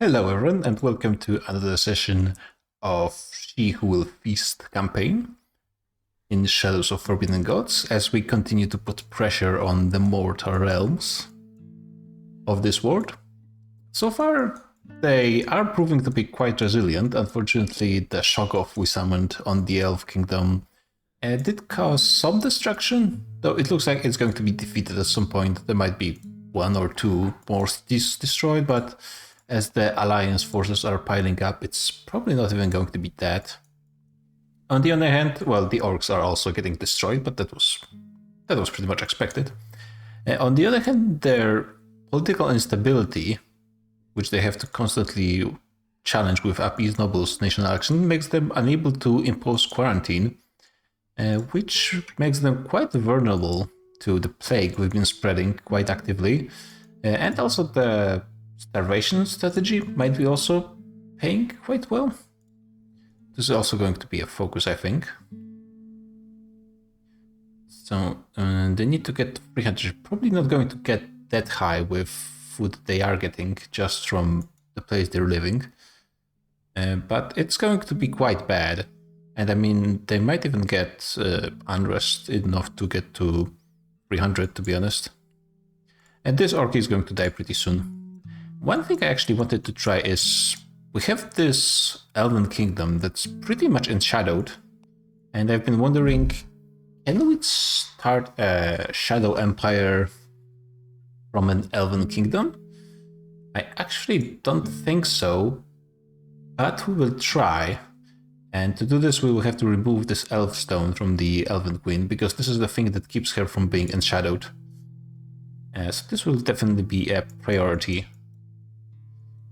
Hello everyone and welcome to another session of She Who Will Feast campaign in Shadows of Forbidden Gods as we continue to put pressure on the mortal realms of this world. So far, they are proving to be quite resilient. Unfortunately, the Shoggoth we summoned on the Elf Kingdom did cause some destruction, though it looks like it's going to be defeated at some point. There might be one or two more cities destroyed, but as the Alliance forces are piling up, it's probably not even going to be that. On the other hand, well, the orcs are also getting destroyed, but that was pretty much expected. On the other hand, their political instability, which they have to constantly challenge with appease nobles national action, makes them unable to impose quarantine, which makes them quite vulnerable to the plague we've been spreading quite actively. And also the starvation strategy might be also paying quite well. This is also going to be a focus, I think. So they need to get 300. Probably not going to get that high with food they are getting just from the place they're living. But it's going to be quite bad. And I mean, they might even get unrest enough to get to 300, to be honest. And this orc is going to die pretty soon. One thing I actually wanted to try is we have this Elven Kingdom that's pretty much enshadowed. And I've been wondering, can we start a Shadow Empire from an Elven Kingdom? I actually don't think so, but we will try. And to do this, we will have to remove this elf stone from the Elven Queen, because this is the thing that keeps her from being enshadowed. So this will definitely be a priority.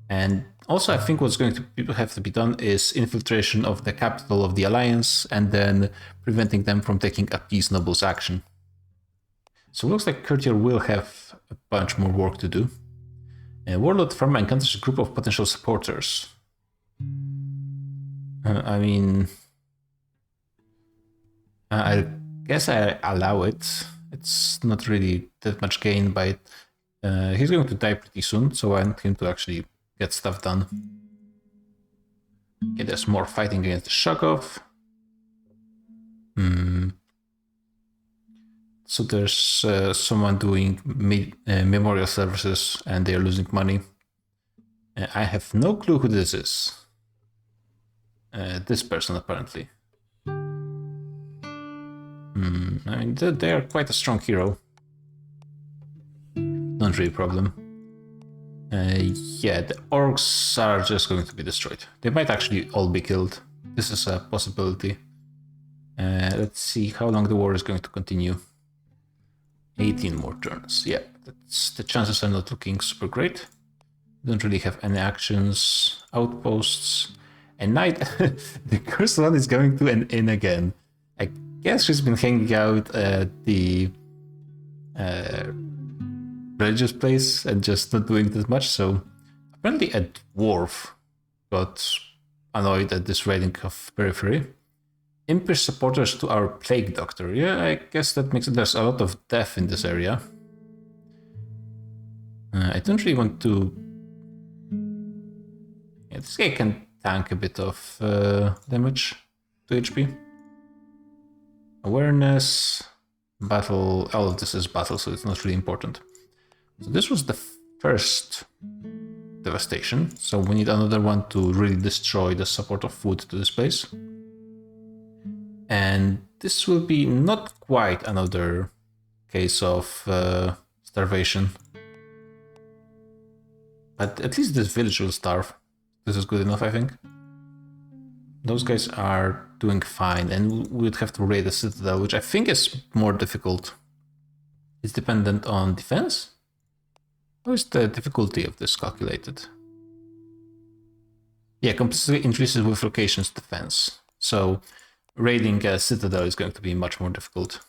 And also, I think what's going to have to be done is infiltration of the capital of the Alliance, and then preventing them from taking appease nobles action. So it looks like Courtier will have a bunch more work to do. Warlord Farmer encounters a group of potential supporters. I mean, I guess I allow it. It's not really that much gain by it. He's going to die pretty soon, so I want him to actually get stuff done. Okay, there's more fighting against the Shoggoth. So there's someone doing memorial services and they're losing money. I have no clue who this is. This person, apparently. I mean, they are quite a strong hero. Not really a problem. Yeah, the orcs are just going to be destroyed. They might actually all be killed. This is a possibility. Let's see how long the war is going to continue. 18 more turns. Yeah, the chances are not looking super great. Don't really have any actions. Outposts. And night, the cursed one is going to an inn again. I guess she's been hanging out at the religious place and just not doing that much. So apparently a dwarf got annoyed at this raiding of periphery. Impish supporters to our plague doctor. Yeah, I guess that makes it. There's a lot of death in this area. I don't really want to. Yeah, this guy can tank a bit of damage to HP. Awareness, battle. All of this is battle, so it's not really important. So this was the first devastation. So we need another one to really destroy the support of food to this place. And this will be not quite another case of starvation. But at least this village will starve. This is good enough, I think. Those guys are doing fine, and we would have to raid the citadel, which I think is more difficult. It's dependent on defense? How is the difficulty of this calculated? Yeah, completely increases with locations defense. So raiding a citadel is going to be much more difficult.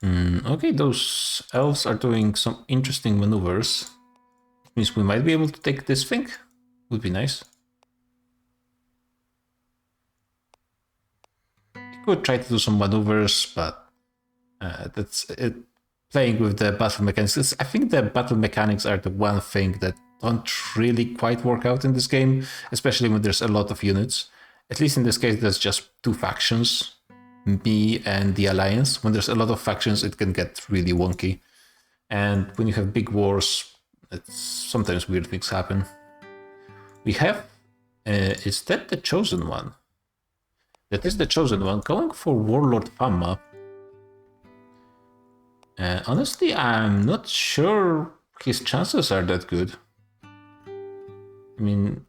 Okay, those elves are doing some interesting maneuvers. It means we might be able to take this thing. Would be nice. We could try to do some maneuvers, but that's it. playing with the battle mechanics. I think the battle mechanics are the one thing that don't really quite work out in this game, especially when there's a lot of units. At least in this case, there's just 2 factions, me and the Alliance. When there's a lot of factions, it can get really wonky. And when you have big wars, sometimes weird things happen. We have, is that the Chosen One? That is the Chosen One, going for Warlord Fama. Honestly, I'm not sure his chances are that good. I mean,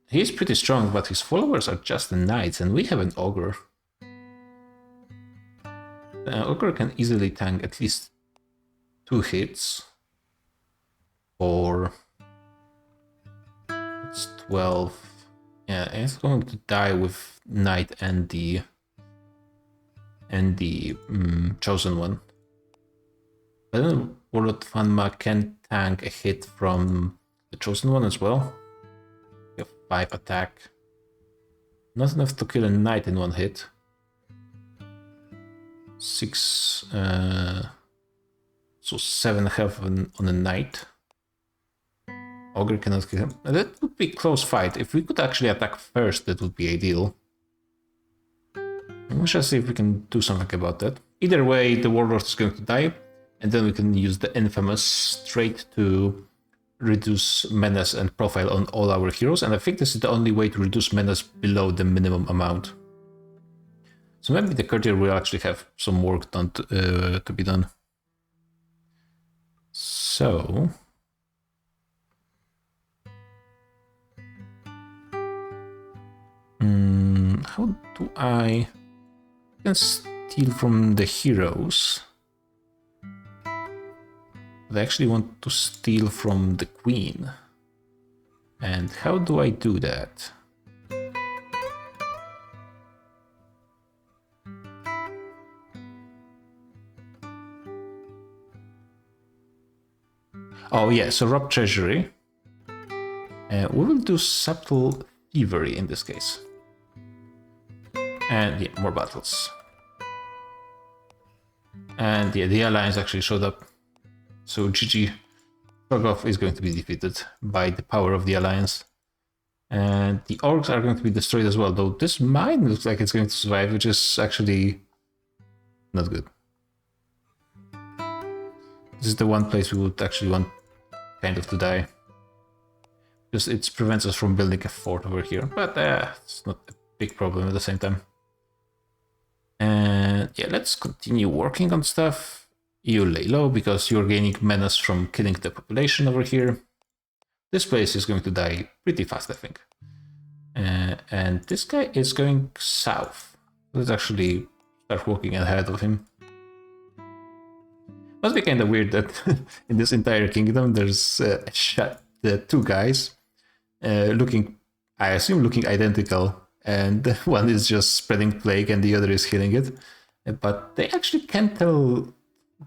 he's pretty strong, but his followers are just the knights, and we have an ogre. The ogre can easily tank at least 2 hits. Or it's 12. Yeah, he's going to die with knight and the Chosen One. But then Warlord Fanma can tank a hit from the Chosen One as well. We have 5 attack. Not enough to kill a knight in 1 hit. 6, so 7 health on a knight. Ogre cannot kill him. That would be a close fight. If we could actually attack first, that would be ideal. We shall see if we can do something about that. Either way, the Warlord is going to die, and then we can use the infamous trait to reduce menace and profile on all our heroes, and I think this is the only way to reduce menace below the minimum amount. So maybe the courtier will actually have some work done to be done. So... how do I can steal from the heroes? But I actually want to steal from the queen. And how do I do that? Oh yeah, so rob treasury. We will do subtle thievery in this case. And yeah, more battles. And yeah, the Alliance actually showed up. So GG. Strogoth is going to be defeated by the power of the Alliance. And the orcs are going to be destroyed as well, though this mine looks like it's going to survive, which is actually not good. This is the one place we would actually want kind of to die. Because it prevents us from building a fort over here, but it's not a big problem at the same time. And yeah, let's continue working on stuff. You lay low because you're gaining menace from killing the population over here. This place is going to die pretty fast, I think. And this guy is going south. Let's actually start walking ahead of him. Must be kind of weird that in this entire kingdom there's 2 guys looking, I assume, looking identical. And one is just spreading plague and the other is healing it. But they actually can't tell.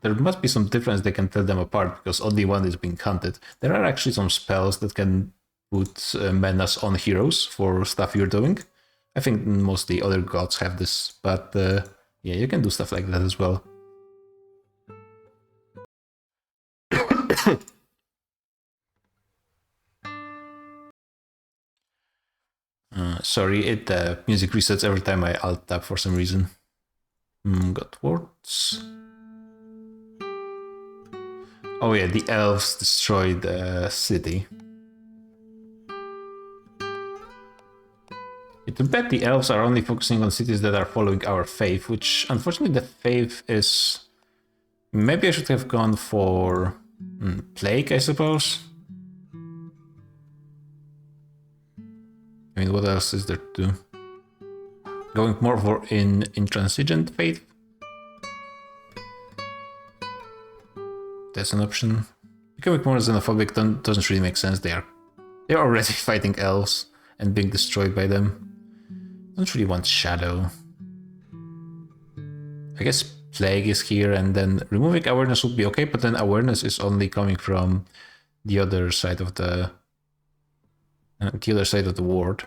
There must be some difference they can tell them apart because only one is being hunted. There are actually some spells that can put menace on heroes for stuff you're doing. I think mostly other gods have this, but yeah, you can do stuff like that as well. Sorry, music resets every time I alt tab for some reason. Got wards. Oh yeah, the elves destroyed the city. To bet the elves are only focusing on cities that are following our faith, which unfortunately the faith is... Maybe I should have gone for plague, I suppose. I mean, what else is there to do? Going more for intransigent faith? That's an option. Becoming more xenophobic doesn't really make sense. They're already fighting elves and being destroyed by them. Don't really want shadow. I guess plague is here, and then removing awareness would be okay, but then awareness is only coming from the other side of the ward.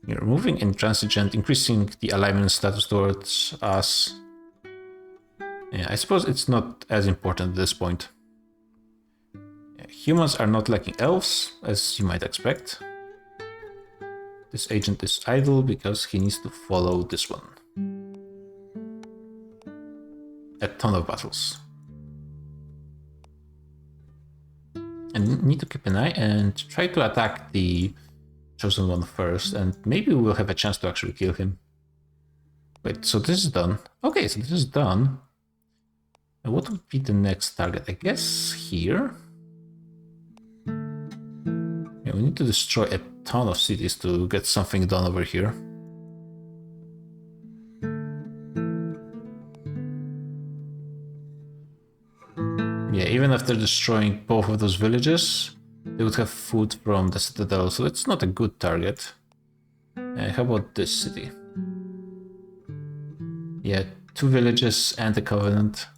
You're removing intransigent, increasing the alignment status towards us. Yeah, I suppose it's not as important at this point. Yeah, humans are not lacking elves, as you might expect. This agent is idle because he needs to follow this one. A ton of battles. And need to keep an eye and try to attack the chosen one first, and maybe we'll have a chance to actually kill him. Wait, so this is done. Okay, so this is done. And what would be the next target? I guess here? Yeah, we need to destroy a ton of cities to get something done over here. Yeah, even after destroying both of those villages, they would have food from the citadel, so it's not a good target. How about this city? Yeah, 2 villages and a covenant.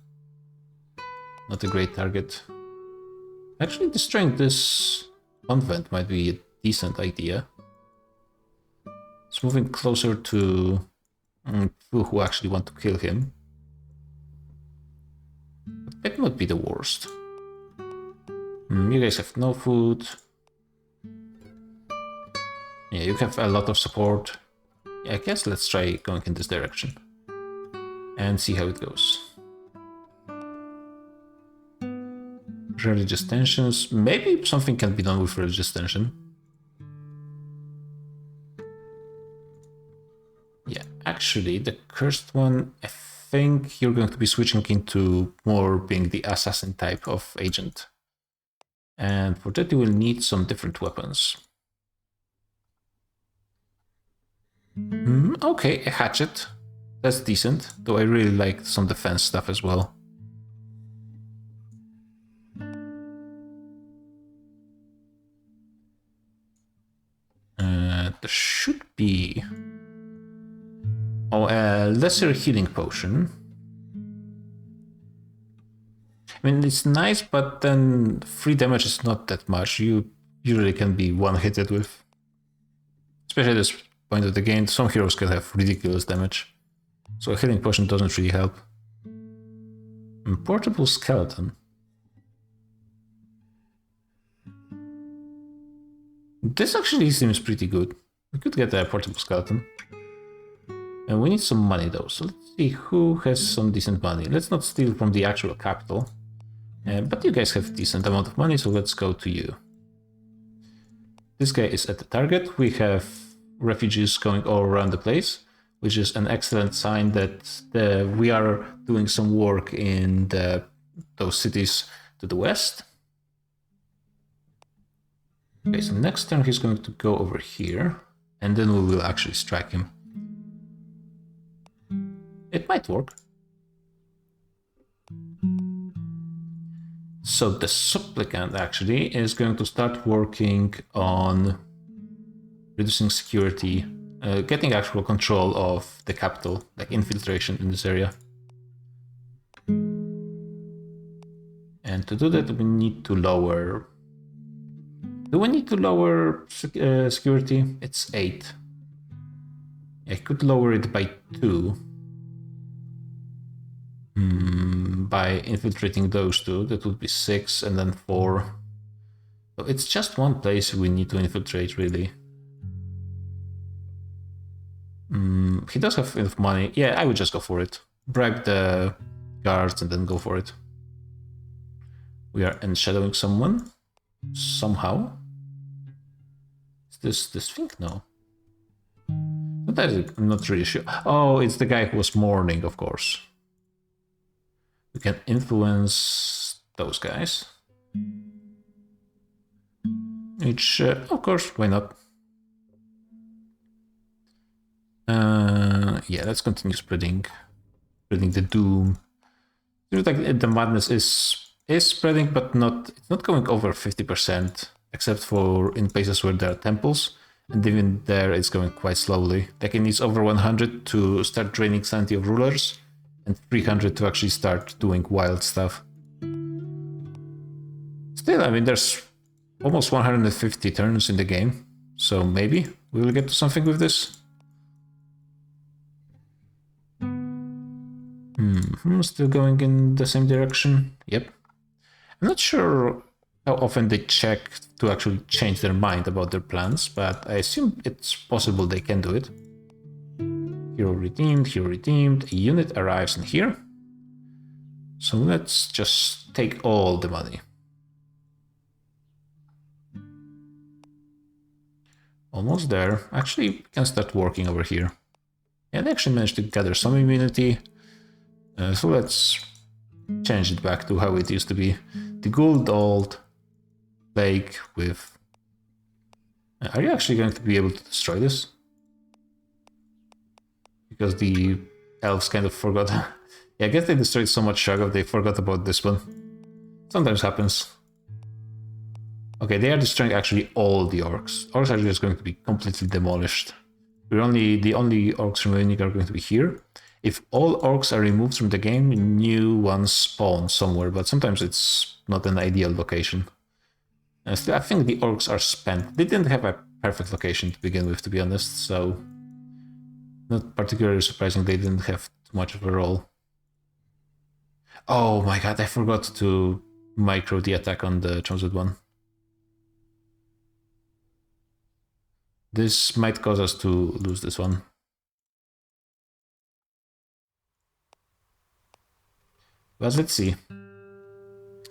Not a great target. Actually, destroying this convent might be a decent idea. It's moving closer to people who actually want to kill him. But it might be the worst. You guys have no food. Yeah, you have a lot of support. Yeah, I guess let's try going in this direction. And see how it goes. Religious tensions. Maybe something can be done with religious tension. Yeah, actually, the cursed one, I think you're going to be switching into more being the assassin type of agent. And for that you will need some different weapons. Okay, a hatchet. That's decent, though I really like some defense stuff as well. There should be... Oh, a lesser healing potion. I mean, it's nice, but then 3 damage is not that much. You usually can be one-hitted with. Especially at this point of the game, some heroes can have ridiculous damage. So a healing potion doesn't really help. Portable skeleton. This actually seems pretty good. We could get a portable skeleton. And we need some money though, so let's see who has some decent money. Let's not steal from the actual capital. But you guys have a decent amount of money, so let's go to you. This guy is at the target. We have refugees going all around the place, which is an excellent sign that we are doing some work in those cities to the west. Okay, so next turn he's going to go over here, and then we will actually strike him. It might work. So the supplicant actually is going to start working on reducing security, getting actual control of the capital, like infiltration in this area. And to do that we need to lower... Do we need to lower security? It's 8. I could lower it by 2. By infiltrating those 2, that would be 6 and then 4. So it's just one place we need to infiltrate, really. He does have enough money. Yeah, I would just go for it. Bribe the guards and then go for it. We are enshadowing someone. Somehow. Is this thing? No. I'm not really sure. Oh, it's the guy who was mourning, of course. We can influence those guys. Which, of course, why not? Yeah, let's continue spreading the doom. Seems like the madness is spreading, but it's not going over 50%, except for in places where there are temples, and even there it's going quite slowly. Like it needs over 100 to start draining sanity of rulers, and 300 to actually start doing wild stuff. Still, I mean, there's almost 150 turns in the game, so maybe we will get to something with this. Still going in the same direction. Yep. I'm not sure how often they check to actually change their mind about their plans, but I assume it's possible they can do it. Hero redeemed, hero redeemed. A unit arrives in here. So let's just take all the money. Almost there. Actually, we can start working over here. And they actually managed to gather some immunity. So let's change it back to how it used to be. The good old plague with... Are you actually going to be able to destroy this? Because the elves kind of forgot. Yeah, I guess they destroyed so much Shoggoth they forgot about this one. Sometimes happens. Okay, they are destroying actually all the orcs. Orcs are just going to be completely demolished. The only orcs remaining are going to be here. If all orcs are removed from the game, new ones spawn somewhere, but sometimes it's not an ideal location. Still, I think the orcs are spent. They didn't have a perfect location to begin with, to be honest, so not particularly surprising they didn't have too much of a role. Oh my god, I forgot to micro the attack on the Chosen One. This might cause us to lose this one. But let's see.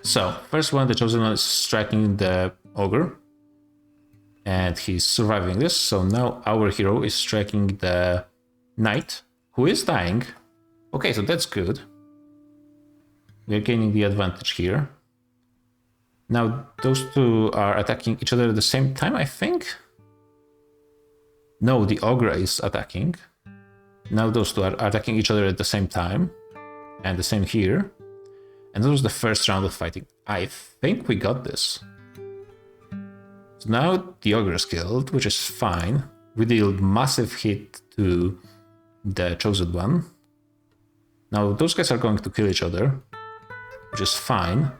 So, first one, the Chosen One is striking the Ogre. And he's surviving this. So now our hero is striking the Knight, who is dying. Okay, so that's good. We're gaining the advantage here. Now, those two are attacking each other at the same time, I think? No, the Ogre is attacking. Now those two are attacking each other at the same time. And the same here. And that was the first round of fighting. I think we got this. So now the Ogre is killed, which is fine. We deal massive hit to the Chosen One. Now those guys are going to kill each other, which is fine.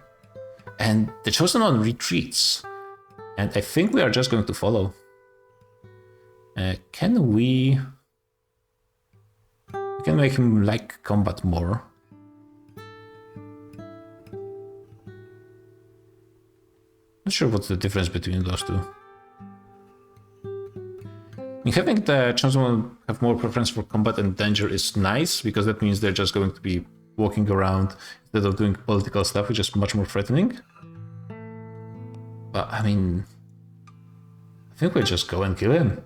And the Chosen One retreats. And I think we are just going to follow. Can we... We can make him like combat more. Not sure what's the difference between those two. Having the Chosen One have more preference for combat and danger is nice, because that means they're just going to be walking around instead of doing political stuff, which is much more threatening. But, I mean... I think we'll just go and kill him.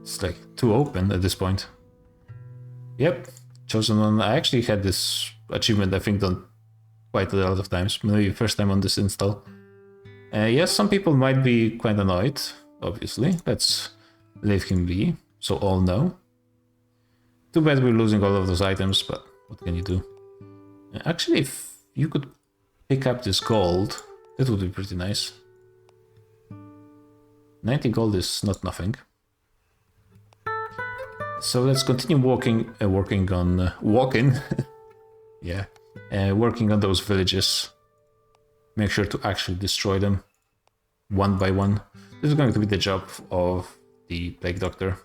It's like too open at this point. Yep. Chosen One. I actually had this achievement, I think, done quite a lot of times. Maybe first time on this install. Yes, some people might be quite annoyed, obviously. Let's leave him be, so all know. Too bad we're losing all of those items, but what can you do? Actually, if you could pick up this gold, that would be pretty nice. 90 gold is not nothing. So let's continue working yeah, working on those villages. Make sure to actually destroy them one by one. This is going to be the job of the Plague Doctor.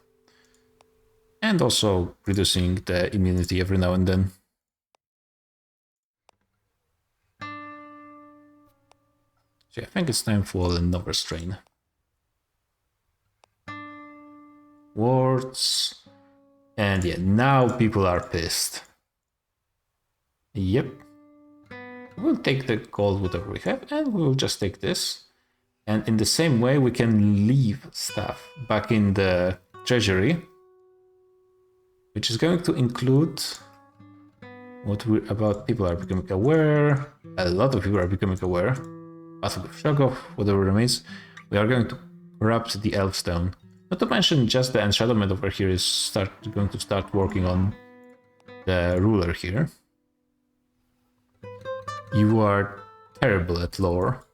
And also reducing the immunity every now and then. So I think it's time for another strain. Wards. And yeah, now people are pissed. Yep. We'll take the gold, whatever we have, and we'll just take this. And in the same way, we can leave stuff back in the treasury, which is going to include what we're about. People are becoming aware. A lot of people are becoming aware. Battle with Shoggoth, whatever remains. We are going to corrupt the Elf Stone. Not to mention, just the enshadowment over here is going to start working on the ruler here. You are terrible at lore,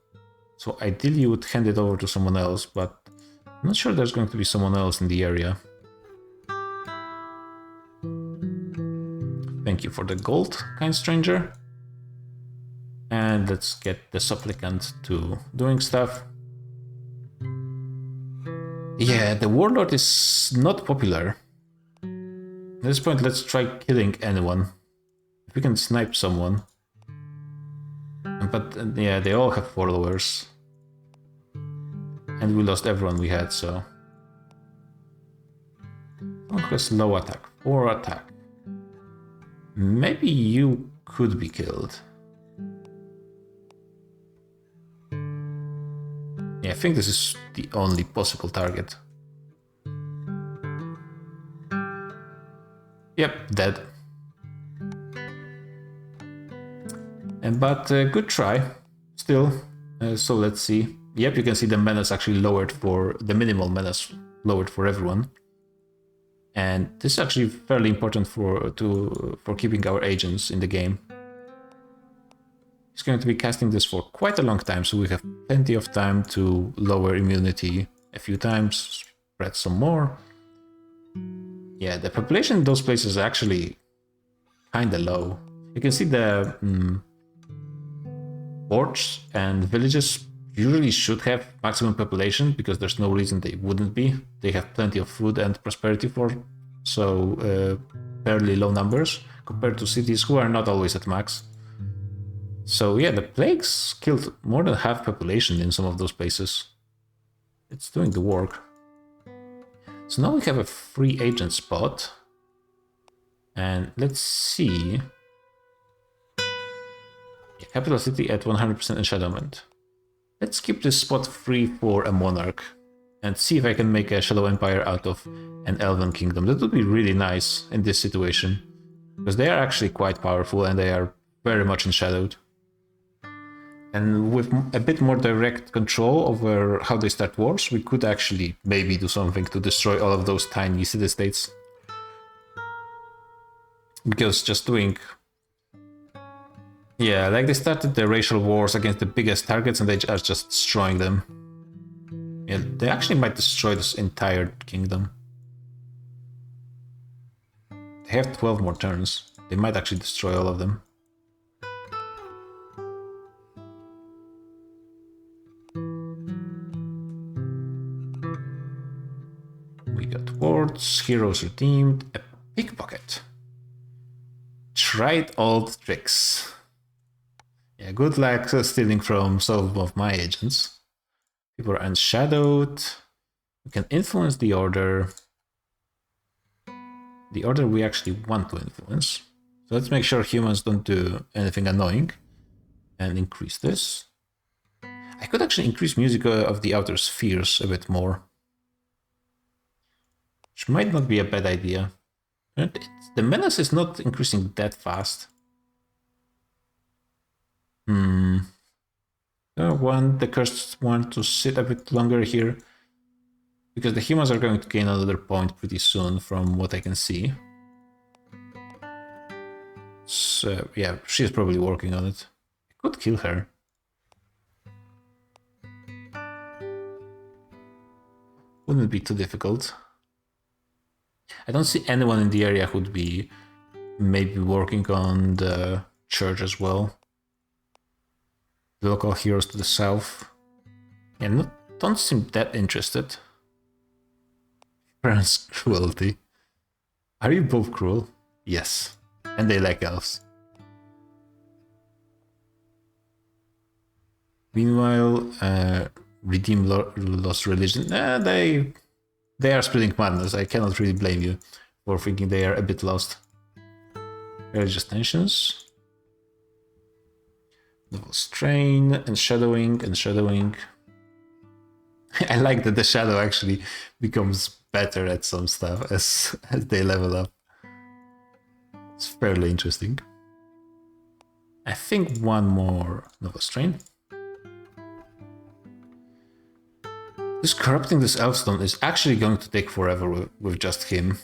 so ideally you would hand it over to someone else, but I'm not sure there's going to be someone else in the area. Thank you for the gold, kind stranger. And let's get the supplicant to doing stuff. Yeah, the Warlord is not popular. At this point, let's try killing anyone. If we can snipe someone. But yeah, they all have followers. And we lost everyone we had, so... Someone who has low attack, 4 attack. Maybe you could be killed. Yeah, I think this is the only possible target. Yep, dead. But good try, still. So let's see. Yep, you can see the menace actually lowered for the minimal menace lowered for everyone. And this is actually fairly important for keeping our agents in the game. He's going to be casting this for quite a long time, so we have plenty of time to lower immunity a few times, spread some more. Yeah, the population in those places is actually kinda low. You can see the ports and villages usually should have maximum population because there's no reason they wouldn't be. They have plenty of food and prosperity so fairly low numbers compared to cities who are not always at max. So yeah, the plagues killed more than half population in some of those places. It's doing the work. So now we have a free agent spot. And let's see. Yeah, capital city at 100% enshadowment. Let's keep this spot free for a monarch. And see if I can make a shadow empire out of an elven kingdom. That would be really nice in this situation. Because they are actually quite powerful and they are very much enshadowed. And with a bit more direct control over how they start wars, we could actually maybe do something to destroy all of those tiny city-states. Because just doing... Yeah, like they started the racial wars against the biggest targets and they are just destroying them. Yeah, they actually might destroy this entire kingdom. They have 12 more turns. They might actually destroy all of them. We got wards, heroes redeemed, a pickpocket. Tried old tricks. Yeah, good luck stealing from some of my agents. People are unshadowed. We can influence the order. The order we actually want to influence. So let's make sure humans don't do anything annoying. And increase this. I could actually increase music of the outer spheres a bit more. Which might not be a bad idea. The menace is not increasing that fast. I want the cursed one to sit a bit longer here. Because the humans are going to gain another point pretty soon from what I can see. So yeah, she's probably working on it. I could kill her. Wouldn't be too difficult. I don't see anyone in the area who'd be maybe working on the church as well. The local heroes to the south. Yeah, don't seem that interested. Parents' cruelty. Are you both cruel? Yes. And they like elves. Meanwhile, redeem lost religion. They are spreading madness. I cannot really blame you for thinking they are a bit lost. Religious tensions. Novel strain, enshadowing. I like that the shadow actually becomes better at some stuff as they level up. It's fairly interesting. I think one more novel strain. This corrupting this elfstone is actually going to take forever with just him.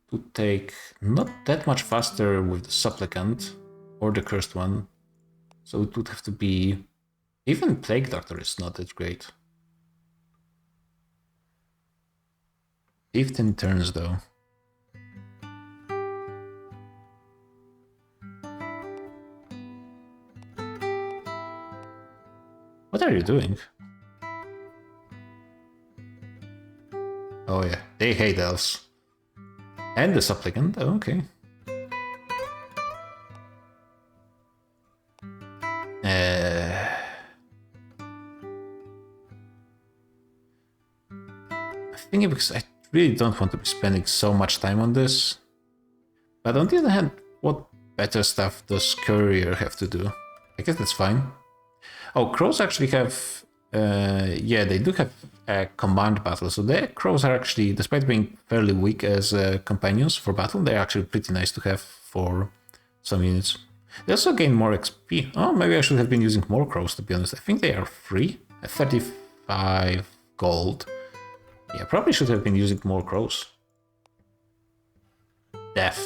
It would take not that much faster with the supplicant or the cursed one. So it would have to be... Even Plague Doctor is not that great. 15 turns though. What are you doing? Oh yeah, they hate elves. And the supplicant, oh, okay. I think because I really don't want to be spending so much time on this. But on the other hand, what better stuff does Courier have to do? I guess that's fine. Oh, crows actually have... yeah, they do have a command battle. So the crows are actually, despite being fairly weak as companions for battle, they're actually pretty nice to have for some units. They also gain more XP. Oh, maybe I should have been using more crows, to be honest. I think they are free at 35 gold. Yeah, probably should have been using more crows. Death.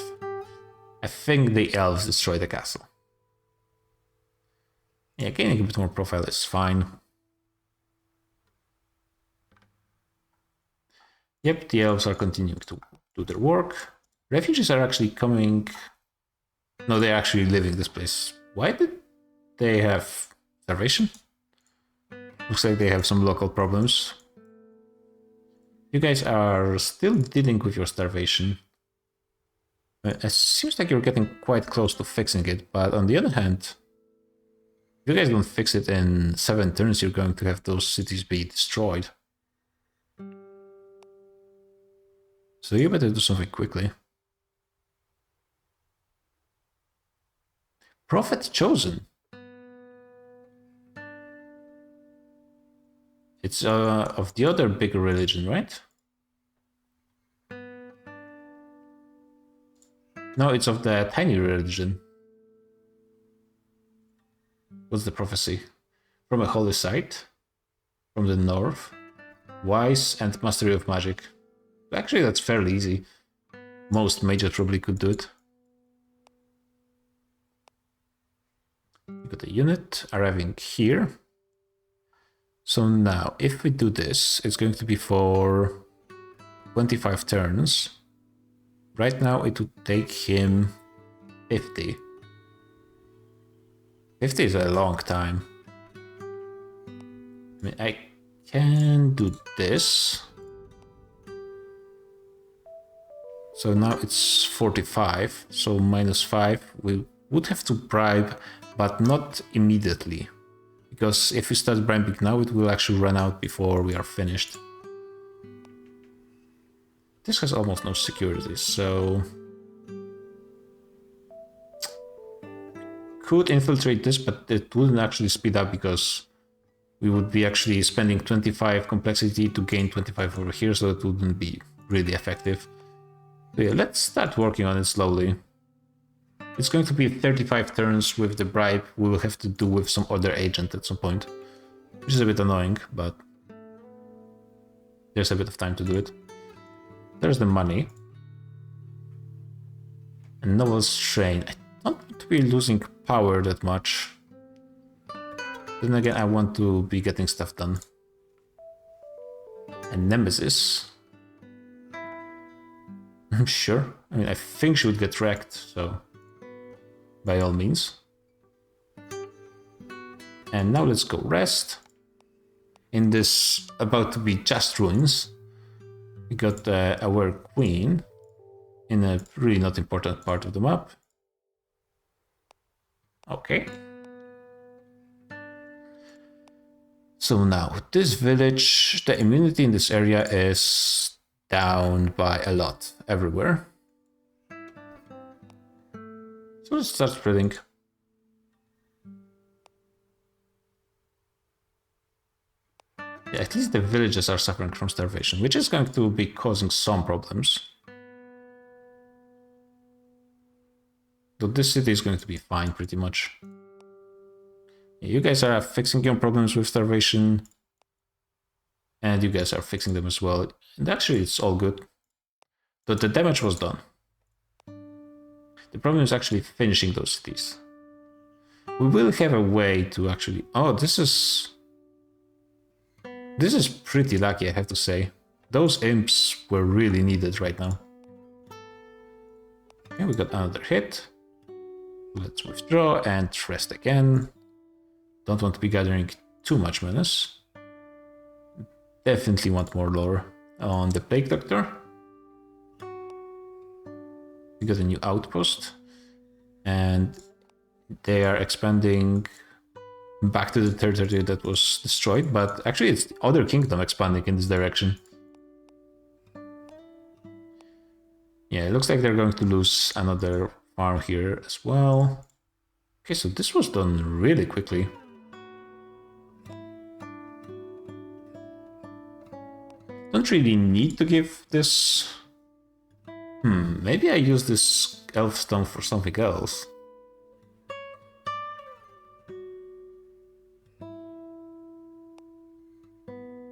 I think the elves destroy the castle. Yeah, gaining a bit more profile is fine. Yep, the elves are continuing to do their work. Refugees are actually coming... No, they're actually leaving this place. Why did they have starvation? Looks like they have some local problems. You guys are still dealing with your starvation. It seems like you're getting quite close to fixing it, but on the other hand, if you guys don't fix it in 7 turns, you're going to have those cities be destroyed. So you better do something quickly. Prophet chosen. It's of the other bigger religion, right? No, it's of the tiny religion. What's the prophecy? From a holy site? From the north? Wise and mastery of magic. Actually, that's fairly easy. Most mages probably could do it. You got a unit arriving here. So now, if we do this, it's going to be for 25 turns. Right now, it would take him 50. 50 is a long time. I mean, I can do this. So now it's 45, so minus 5. We would have to bribe, but not immediately. Because if we start bribing now, it will actually run out before we are finished. This has almost no security, so... Could infiltrate this, but it wouldn't actually speed up because we would be actually spending 25 complexity to gain 25 over here, so it wouldn't be really effective. So yeah, let's start working on it slowly. It's going to be 35 turns with the bribe. We will have to do with some other agent at some point, which is a bit annoying, but there's a bit of time to do it. There's the money. And Novel Strain. I don't want to be losing power that much. Then again, I want to be getting stuff done. And Nemesis. I'm sure. I mean, I think she would get wrecked, so by all means. And now let's go rest. In this about to be just ruins, we got our queen in a really not important part of the map. Okay. So now, this village, the immunity in this area is down by a lot everywhere. So let's start spreading. Yeah, at least the villages are suffering from starvation, which is going to be causing some problems. Though this city is going to be fine, pretty much. Yeah, you guys are fixing your problems with starvation. And you guys are fixing them as well. And actually, it's all good. But the damage was done. The problem is actually finishing those cities. We will have a way to actually... Oh, this is pretty lucky, I have to say. Those imps were really needed right now. Okay, we got another hit. Let's withdraw and rest again. Don't want to be gathering too much menace. Definitely want more lore. on the Plague Doctor. We got a new outpost, and they are expanding back to the territory that was destroyed, but actually it's the other kingdom expanding in this direction. Yeah, it looks like they're going to lose another farm here as well. Okay, so this was done really quickly. Don't really need to give this... maybe I use this elf stone for something else.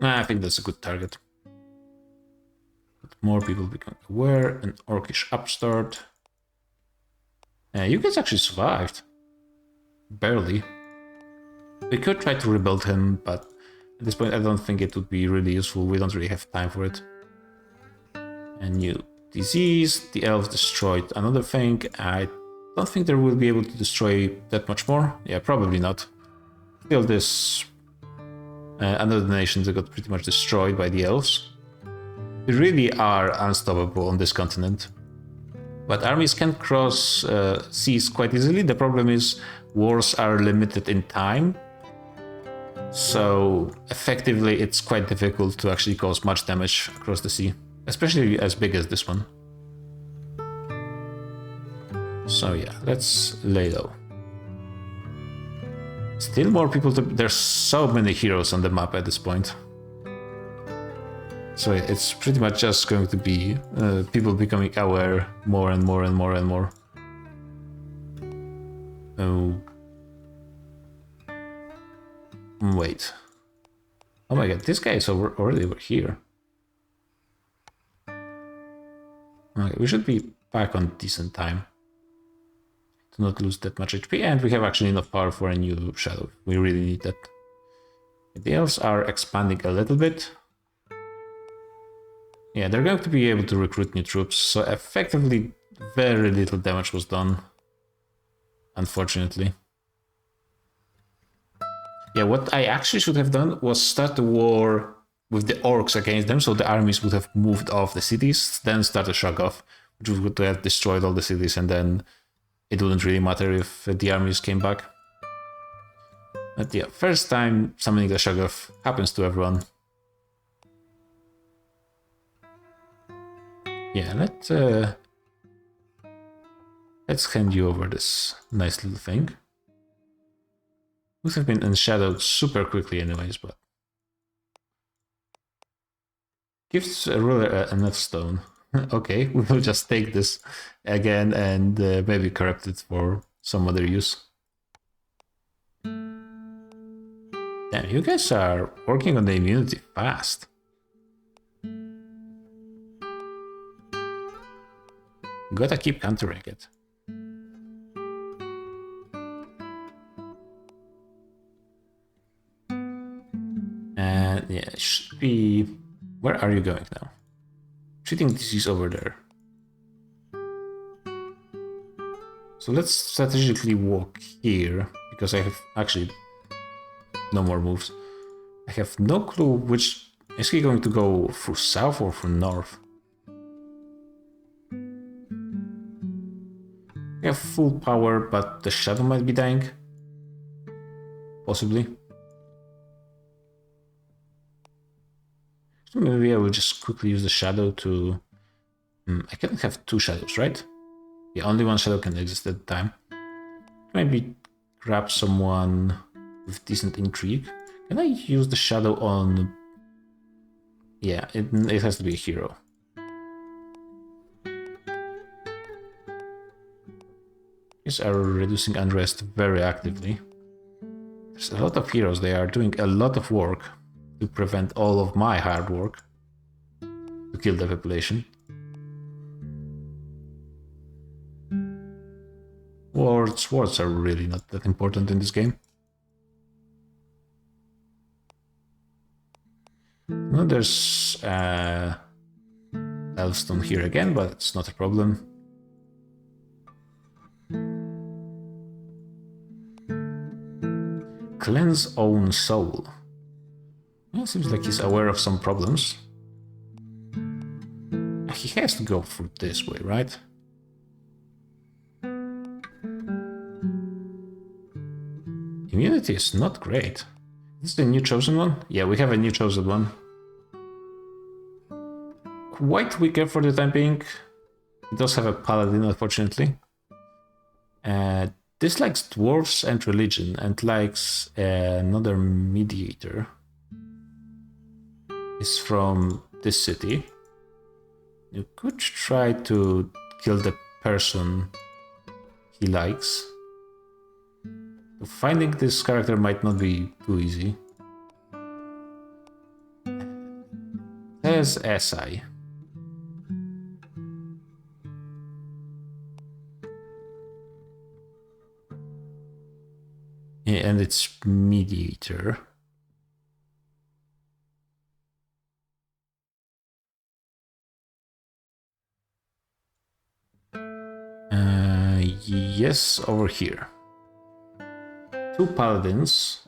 I think that's a good target. But more people become aware. An orcish upstart. You guys actually survived. Barely. We could try to rebuild him, but at this point I don't think it would be really useful. We don't really have time for it. A new disease. The elves destroyed another thing. I don't think they will be able to destroy that much more. Yeah, probably not. Still, this another nation that got pretty much destroyed by the elves. They really are unstoppable on this continent. But armies can cross seas quite easily. The problem is wars are limited in time. So effectively it's quite difficult to actually cause much damage across the sea. Especially as big as this one. So yeah, let's lay low. Still more people to... There's so many heroes on the map at this point. So it's pretty much just going to be people becoming aware more and more and more and more. Oh. Wait. Oh my god, this guy is already over here. Okay, we should be back on decent time. To not lose that much HP, and we have actually enough power for a new shadow. We really need that. The elves are expanding a little bit. Yeah, they're going to be able to recruit new troops, so effectively very little damage was done. Unfortunately. Yeah, what I actually should have done was start the war with the orcs against them, so the armies would have moved off the cities, then start a shock off, which would have destroyed all the cities, and then it wouldn't really matter if the armies came back. But yeah, first time summoning the shock off happens to everyone. Yeah, let's hand you over this nice little thing. Would have been enshadowed super quickly anyways, but... Gives a ruler enough stone. Okay, we will just take this again and maybe corrupt it for some other use. Damn, you guys are working on the immunity fast. Gotta keep countering it. And yeah, it should be... Where are you going now? Treating disease over there. So let's strategically walk here, because I have actually no more moves. I have no clue which... Is he going to go through south or through north? I have full power, but the shadow might be dying. Possibly. So maybe I will just quickly use the shadow to... I can't have two shadows, right? Yeah, only one shadow can exist at a time. Maybe grab someone with decent intrigue. Can I use the shadow on... Yeah, it has to be a hero. These are reducing unrest very actively. There's a lot of heroes. They are doing a lot of work to prevent all of my hard work to kill the population. Swords are really not that important in this game. No, there's Elfstone here again, but it's not a problem. Cleanse own soul. Well, seems like he's aware of some problems. has to go through this way, right? Immunity is not great. Is this the new chosen one? Yeah, we have a new chosen one. Quite weaker for the time being. It does have a paladin, unfortunately. This likes dwarves and religion, and likes another mediator. Is from this city. You could try to kill the person he likes. Finding this character might not be too easy. There's SI. Yeah, and it's mediator. Yes, over here. 2 paladins.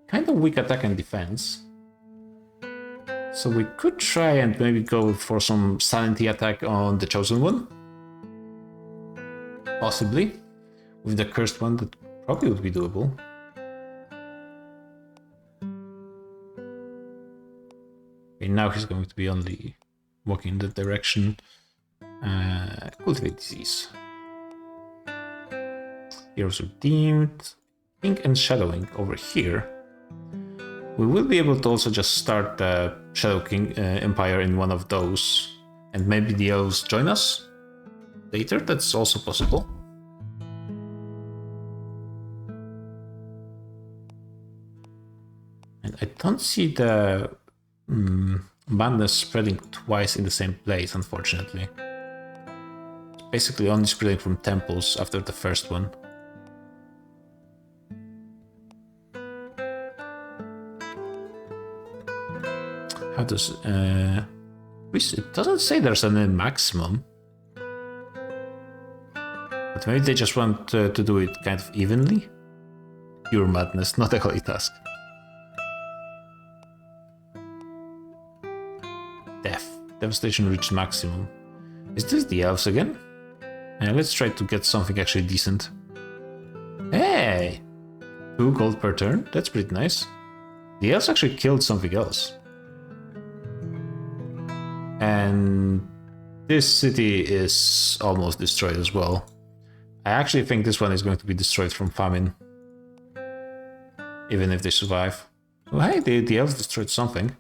Kind of weak attack and defense. So we could try and maybe go for some sanity attack on the chosen one. Possibly. With the cursed one, that probably would be doable. Okay, now he's going to be only walking in that direction. Cultivate disease. Heroes redeemed. Ink and shadowing over here. We will be able to also just start the Shadow King Empire in one of those, and maybe the elves join us later. That's also possible. And I don't see the madness spreading twice in the same place, unfortunately. It's basically only spreading from temples after the first one. How does it doesn't say there's any maximum, but maybe they just want to do it kind of evenly. Pure madness, not a holy task. Death, devastation reached maximum. Is this the elves again? Let's try to get something actually decent. Hey, 2 gold per turn. That's pretty nice. The elves actually killed something else. And this city is almost destroyed as well. I actually think this one is going to be destroyed from famine. Even if they survive. So hey, the elves destroyed something.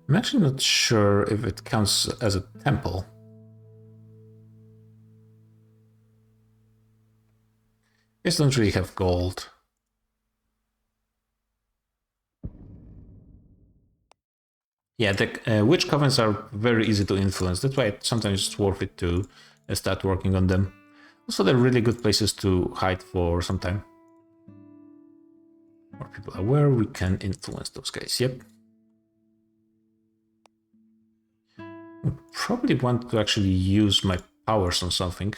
I'm actually not sure if it counts as a temple. These don't really have gold. Yeah, the witch covens are very easy to influence. That's why sometimes it's worth it to start working on them. Also, they're really good places to hide for some time. More people aware, we can influence those guys. Yep. I probably want to actually use my powers on something.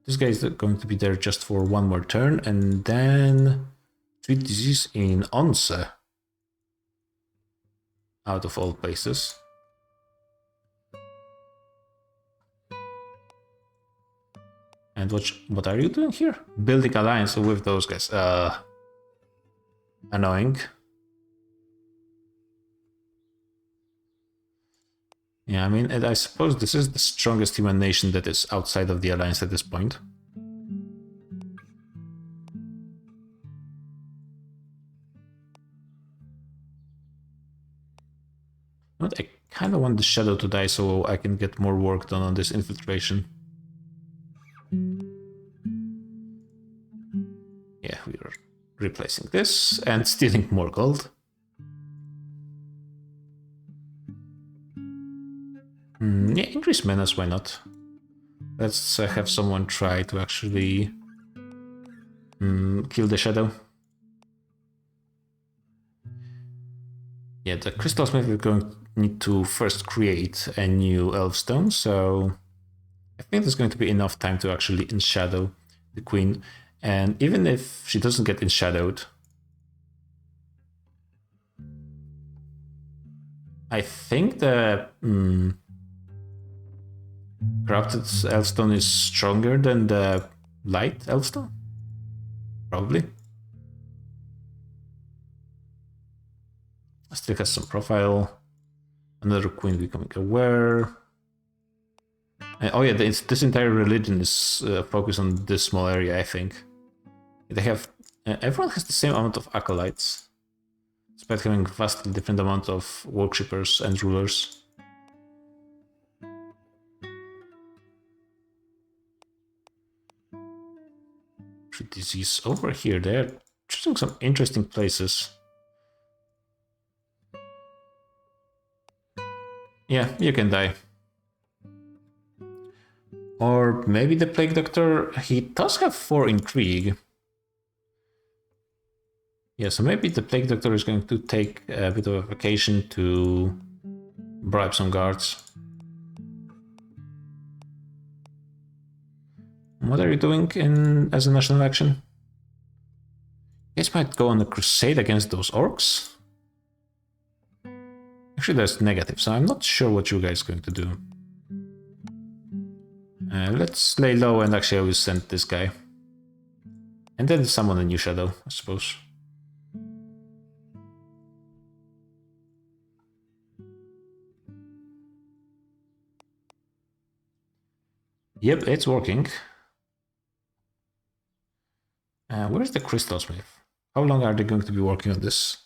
This guy is going to be there just for 1 more turn, and then treat disease in Once. Out of all places. And what are you doing here? Building alliance with those guys. Annoying. Yeah, I mean, I suppose this is the strongest human nation that is outside of the alliance at this point. But I kind of want the shadow to die so I can get more work done on this infiltration. Yeah, we are replacing this and stealing more gold. Yeah, increase menace, why not? Let's have someone try to actually kill the shadow. Yeah, the crystal smith is going to need to first create a new elf stone, so I think there's going to be enough time to actually enshadow the queen. And even if she doesn't get enshadowed, I think the corrupted elfstone is stronger than the light elfstone. Probably. Still has some profile. Another queen becoming aware. Oh yeah, this entire religion is focused on this small area, I think. They have... everyone has the same amount of acolytes, despite having vastly different amount of worshippers and rulers. Disease over here. They're choosing some interesting places. Yeah, you can die. Or maybe the Plague Doctor, he does have 4 intrigue. Yeah, so maybe the Plague Doctor is going to take a bit of a vacation to bribe some guards. What are you doing as a national action? You guys might go on a crusade against those orcs. Actually, that's negative, so I'm not sure what you guys are going to do. Let's lay low and actually I will send this guy. And then summon a new shadow, I suppose. Yep, it's working. Where's the crystal smith? How long are they going to be working on this?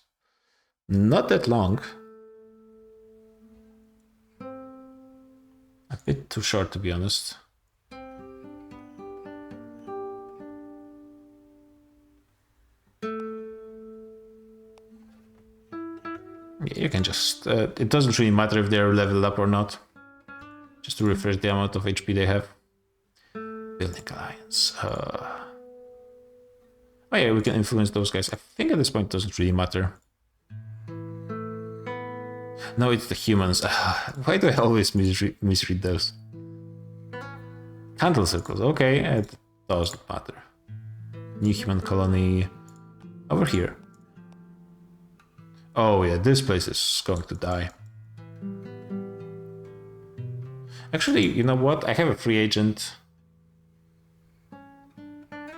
Not that long. A bit too short, to be honest. You can just... it doesn't really matter if they're leveled up or not. Just to refresh the amount of HP they have. Building alliance. Oh yeah, we can influence those guys. I think at this point it doesn't really matter. No, it's the humans. Why do I always misread those? Candle circles. Okay, it doesn't matter. New human colony over here. Oh yeah, this place is going to die. Actually, you know what? I have a free agent.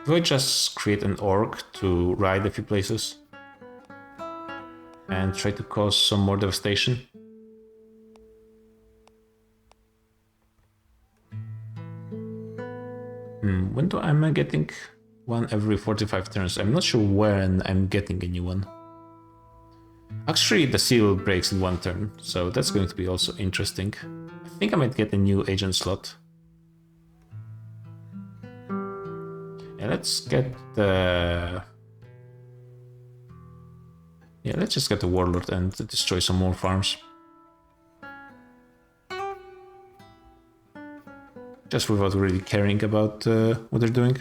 Do I just create an orc to ride a few places? And try to cause some more devastation? When am I getting one every 45 turns? I'm not sure when I'm getting a new one. Actually, the seal breaks in 1 turn, so that's going to be also interesting. I think I might get a new agent slot. Yeah, let's get the... Yeah, let's just get the warlord and destroy some more farms. Just without really caring about what they're doing.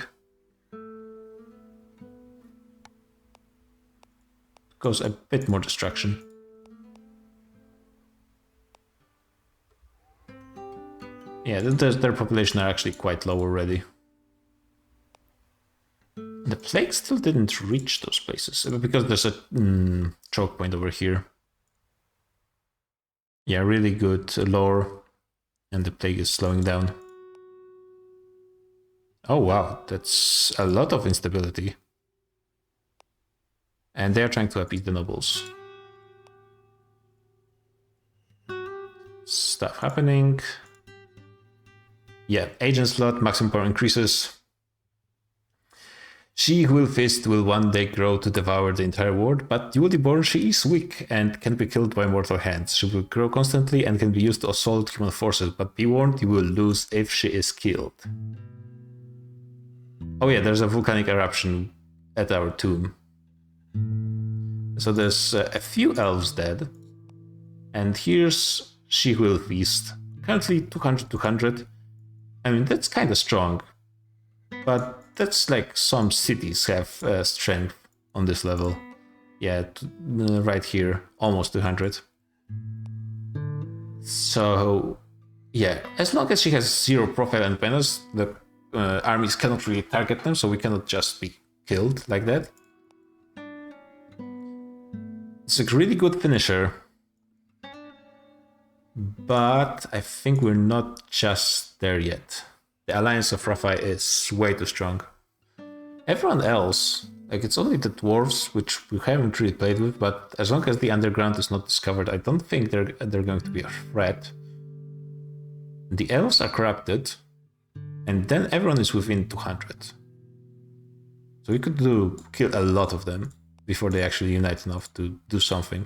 Cause a bit more destruction. Yeah, their population are actually quite low already. The plague still didn't reach those places, because there's a choke point over here. Yeah, really good lore, and the plague is slowing down. Oh wow, that's a lot of instability. And they're trying to appease the nobles. Stuff happening. Yeah, agent slot, maximum power increases. She who will feast will one day grow to devour the entire world, but duly born she is weak and can be killed by mortal hands. She will grow constantly and can be used to assault human forces, but be warned, you will lose if she is killed. Oh yeah, there's a volcanic eruption at our tomb. So there's a few elves dead. And here's she who will feast. Currently 200. I mean, that's kind of strong. But that's like some cities have strength on this level. Yeah, right here, almost 200. So, yeah, as long as she has 0 profile and menace, the armies cannot really target them, so we cannot just be killed like that. It's a really good finisher. But I think we're not just there yet. The Alliance of Raphael is way too strong. Everyone else, like it's only the dwarves, which we haven't really played with, but as long as the underground is not discovered, I don't think they're going to be a threat. The elves are corrupted, and then everyone is within 200. So we could kill a lot of them before they actually unite enough to do something.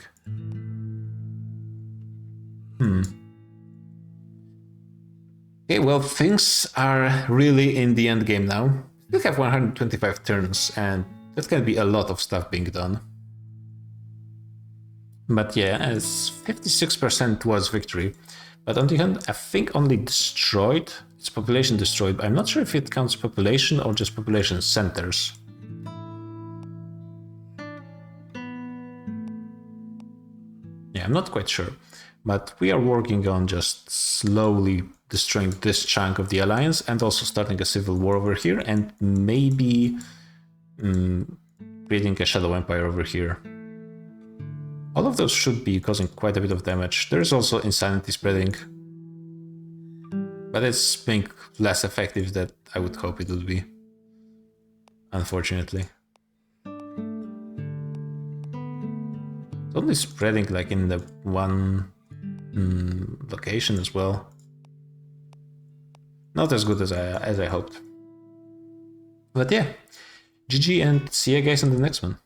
Okay, well, things are really in the end game now. We have 125 turns, and that can be a lot of stuff being done. But yeah, as 56% was victory. But on the other hand, I think only destroyed, its population destroyed, but I'm not sure if it counts population or just population centers. Yeah, I'm not quite sure. But we are working on just slowly destroying this chunk of the alliance and also starting a civil war over here and maybe creating a shadow empire over here. All of those should be causing quite a bit of damage. There's also insanity spreading, but it's being less effective than I would hope it would be, unfortunately. It's only spreading like in the one location as well. Not as good as I hoped. But yeah, GG and see you guys on the next one.